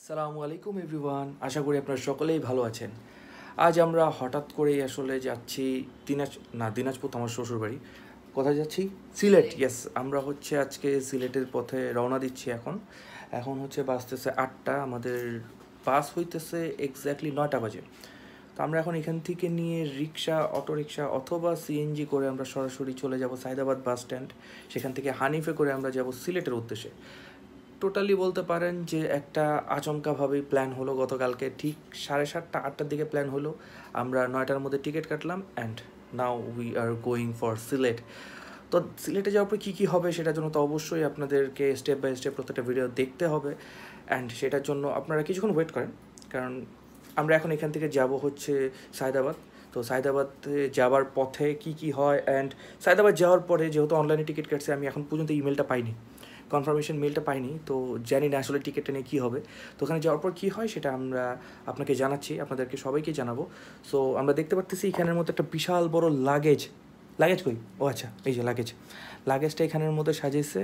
সালামু আলাইকুম এভরিওয়ান, আশা করি আপনারা সকলেই ভালো আছেন। আজ আমরা হঠাৎ করেই আসলে যাচ্ছি দিনাজপুর তো আমার শ্বশুরবাড়ি। কোথায় যাচ্ছি? সিলেট। ইয়েস, আমরা হচ্ছে আজকে সিলেটের পথে রওনা দিচ্ছি। এখন এখন হচ্ছে বাজতেছে 8টা, আমাদের বাস হইতেছে এক্স্যাক্টলি 9টা বাজে। তো আমরা এখন এখান থেকে নিয়ে রিক্সা, অটোরিক্সা অথবা সিএনজি করে আমরা সরাসরি চলে যাব সায়দাবাদ বাস স্ট্যান্ড। সেখান থেকে হানিফে করে আমরা যাব সিলেটের উদ্দেশ্যে। টোটালি বলতে পারেন যে একটা আচমকাভাবেই প্ল্যান হলো গতকালকে ঠিক 7:30 8টার দিকে প্ল্যান হলো। আমরা 9টার মধ্যে টিকিট কাটলাম and now we are going for Sylhet. তো সিলেটে যাওয়ার পর কী কী হবে সেটার জন্য তো অবশ্যই আপনাদেরকে স্টেপ বাই স্টেপ প্রত্যেকটা ভিডিও দেখতে হবে। অ্যান্ড সেটার জন্য আপনারা কিছুক্ষণ ওয়েট করেন, কারণ আমরা এখন এখান থেকে যাব হচ্ছে সায়দাবাদ। তো সায়দাবাদে যাওয়ার পথে কি কি হয়, অ্যান্ড সায়দাবাদ যাওয়ার পরে যেহেতু অনলাইনে টিকিট কাটছে, আমি এখন পর্যন্ত ইমেলটা পাইনি, কনফার্মেশন মেলটা পাইনি, তো জানি না আসলে টিকিটটা নিয়ে কী হবে। তো ওখানে যাওয়ার পর কী হয় সেটা আমরা আপনাকে জানাচ্ছি, আপনাদেরকে সবাইকে জানাবো। সো আমরা দেখতে পারতেছি এখানের মধ্যে একটা বিশাল বড় লাগেজ কই, ও আচ্ছা এই যে লাগেজটা এখানের মধ্যে সাজিয়েছে,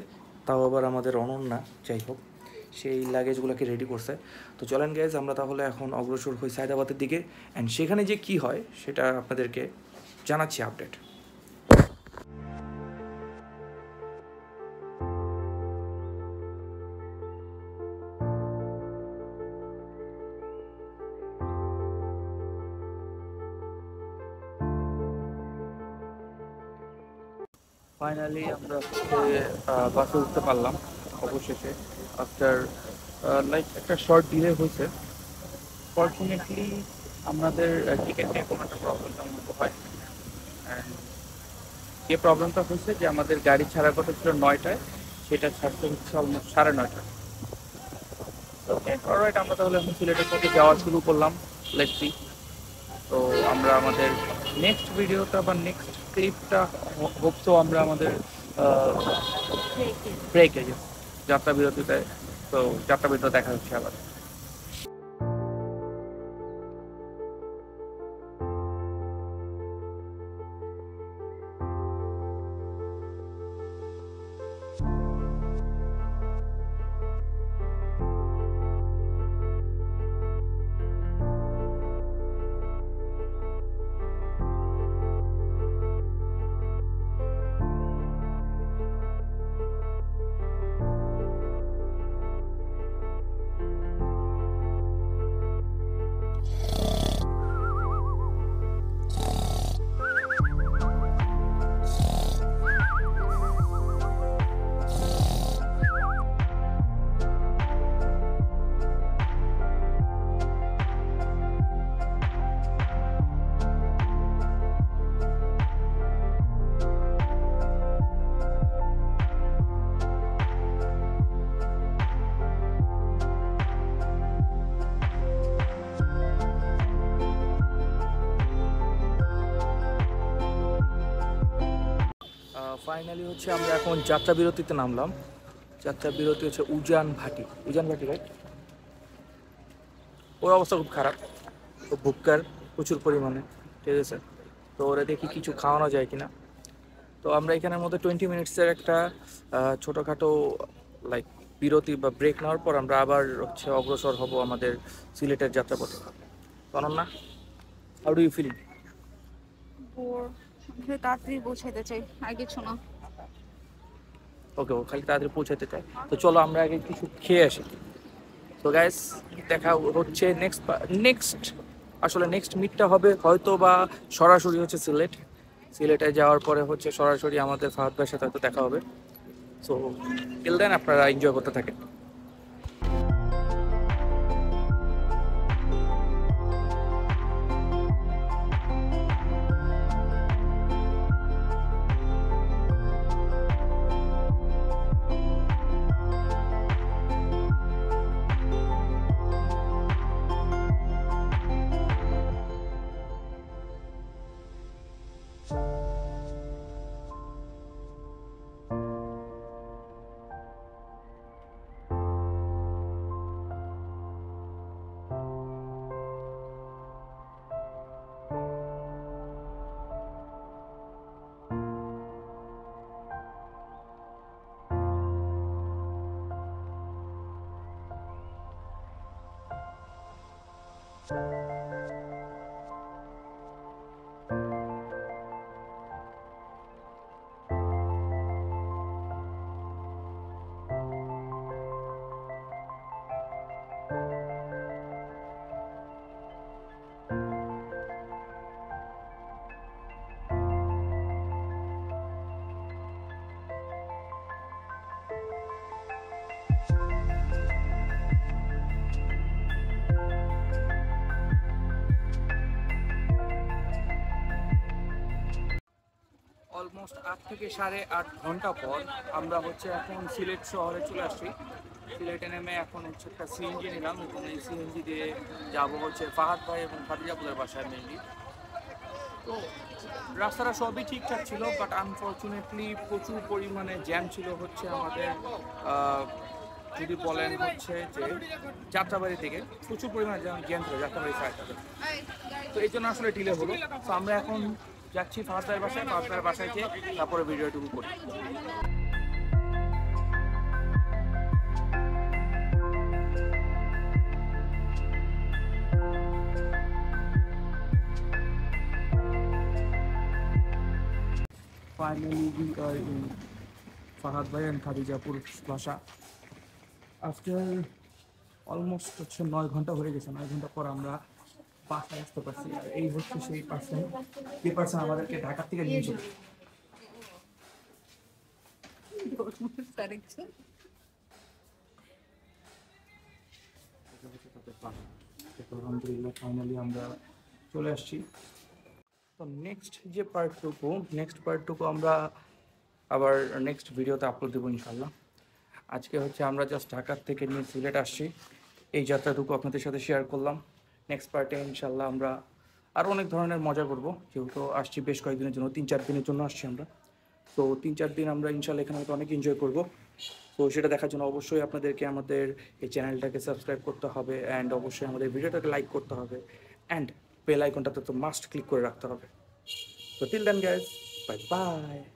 তাও আবার আমাদের অনন্যা, যাই হোক সেই লাগেজগুলোকে রেডি করছে। তো চলেন গাইজ, আমরা তাহলে এখন অগ্রসর হই সায়দাবাদের দিকে, অ্যান্ড সেখানে যে কী হয় সেটা আপনাদেরকে জানাচ্ছি আপডেট। ফাইনালি আমরা হচ্ছে বাসে উঠতে পারলাম অবশেষে, আফটার লাইক একটা শর্ট ডিলে হয়েছে। ফর্চুনেটলি আমাদের টিকিট নিয়ে কোনো একটা প্রবলেম তেমন হয়। অ্যান্ড যে প্রবলেমটা হয়েছে যে আমাদের গাড়ি ছাড়ার কথা ছিল 9টায়, সেটা ছাড়তে হচ্ছে অলমোস্ট 9:30। ওকে অলরাইট, আমরা তাহলে এখন সিলেটের পথে যাওয়া শুরু করলাম। Let's see. তো আমরা আমাদের নেক্সট ভিডিওটা বা নেক্সট ক্লিপটা হোপসো আমরা আমাদের ব্রেকে যাত্রা বিরতিতে, তো যাত্রা বিরতি দেখা হচ্ছে আবার। ফাইনালি হচ্ছে আমরা এখন যাত্রা বিরতিতে নামলাম। যাত্রা বিরতি হচ্ছে উজান ভাটি রাইট। ওর অবস্থা খুব খারাপ, তো ভুক্কার প্রচুর পরিমাণে, ঠিক আছে। তো ওরা দেখি কিছু খাওয়ানো যায় কিনা। তো আমরা এখানের মধ্যে 20 মিনিটসের একটা ছোটোখাটো লাইক বিরতি বা ব্রেক নেওয়ার পর আমরা আবার হচ্ছে অগ্রসর হব আমাদের সিলেটের যাত্রাপথে। Ananya, how do you feeling? Bore. আমি তাড়াতাড়ি পৌঁছাইতে চাই, আর কিছু না। ওকে, ও খালি তাড়াতাড়ি পৌঁছাতে চাই। তো চলো আমরা আগে কিছু খেয়ে আসি। তো গাইস, দেখা হচ্ছে নেক্সট আসলে নেক্সট মিটটা হবে হয়তো বা সরাসরি হচ্ছে সিলেটে যাওয়ার পরে হচ্ছে সরাসরি আমাদের ফাহাদ ভাইয়ের সাথে হয়তো দেখা হবে। সো টিল দেন আপনারা এনজয় করতে থাকেন। অলমোস্ট 8 থেকে 8.5 ঘন্টা পর আমরা হচ্ছে এখন সিলেট শহরে চলে আসছি। সিলেটে নেমে এখন হচ্ছে একটা সিএনজি নিলাম এবং এই সিএনজি দিয়ে যাবো হচ্ছে ফাহাদ ভাই এবং খাদিজাপুরের বাসায় মেনলি। তো রাস্তাটা সবই ঠিকঠাক ছিল, বাট আনফর্চুনেটলি প্রচুর পরিমাণে জ্যাম ছিল হচ্ছে আমাদের যদি বলেন হচ্ছে যে যাত্রাবাড়ি থেকে প্রচুর পরিমাণে জ্যাম ছিল যাত্রাবাড়ি সাইড থেকে। তো এই জন্য আসলে ডিলে হলো। তো আমরা এখন যাচ্ছি ফাহাদ ভাইয়ের বাসায়, ফাহাদ ভাইয়ের বাসায় গিয়ে তারপরে ভিডিওটুকু করি। Finally, we are in Fahad Bhai and Khadijapur বাসা। আফটার অলমোস্ট হচ্ছে 9 ঘন্টা হয়ে গেছে। 9 ঘন্টা পর আমরা বাসায় আসতে পারছি। আর এই হচ্ছে সেই পার্সন, যে পার্সন আমাদেরকে ঢাকা থেকে নিয়ে চলে। আলহামদুলিল্লাহ ফাইনালি আমরা চলে আসছি। তো নেক্সট পার্টটুকু আমরা আবার নেক্সট ভিডিওতে আপলোড দেবো ইনশাল্লাহ। আজকে হচ্ছে আমরা জাস্ট ঢাকার থেকে নিয়ে সিলেট আসছি, এই যাত্রাটুকু আপনাদের সাথে শেয়ার করলাম। নেক্সট পার্টে ইনশাল্লাহ আমরা আরও অনেক ধরনের মজা করব, যেহেতু আসছি বেশ কয়েকদিনের জন্য, 3-4 দিনের জন্য আসছি আমরা। তো 3-4 দিন আমরা ইনশাল্লাহ এখানে হয়তো অনেক এনজয় করব। তো সেটা দেখার জন্য অবশ্যই আপনাদেরকে আমাদের এই চ্যানেলটাকে সাবস্ক্রাইব করতে হবে, অ্যান্ড অবশ্যই আমাদের ভিডিওটাকে লাইক করতে হবে, অ্যান্ড বেল আইকনটাতে তো মাস্ট ক্লিক করে রাখতে হবে। So till then guys, bye bye.